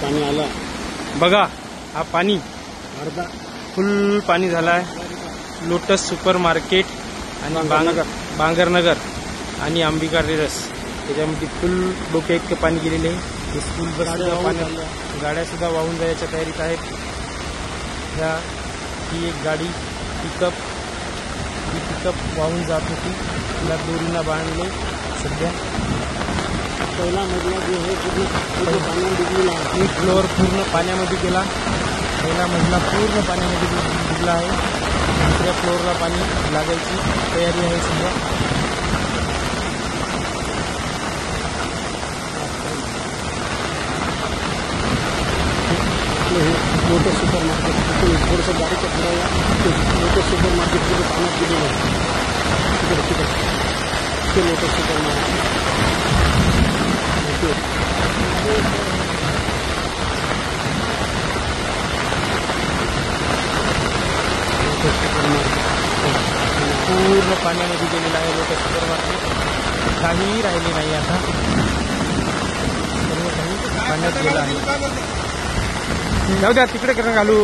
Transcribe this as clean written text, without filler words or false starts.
पाणी आलं बघा, हा पाणी अर्धा फुल पाणी झाला आहे. लोटस सुपर मार्केट आणि बांगरनगर आणि अंबिका टेरेस त्याच्यामध्ये फुल डोक्या इतकं पाणी गेलेले आहे. स्कूल बस पाण्यात, गाड्या सुद्धा वाहून जायच्या तयारीत आहेत. ही एक गाडी पिकअप वाहून जात होती, तिला दोरीला बांधले. सध्या पहिला मजला जो आहे पूर्ण पाण्यात डुबलेला आहे. एक फ्लोअर पूर्ण पाण्यामध्ये गेला. पहिला मजला पूर्ण पाण्यामध्ये डुबला आहे. दुसऱ्या फ्लोअरला पाणी लागायची तयारी आहे सध्या. लोटस सुपर मार्केट थोडंसं गाडीचं फिरायला लोटस सुपर मार्केट तिथे पाण्यात गेलेलं आहे. तिकडे लोटस सुपर मार्केट पूर्ण पाण्यामध्ये गेलेलं आहे. लोटस सुपर मार्केट काहीही राहिले नाही आता, सर्व काही पाण्यात गेलं आहे. जाऊ द्या, तिकडे करून घालू.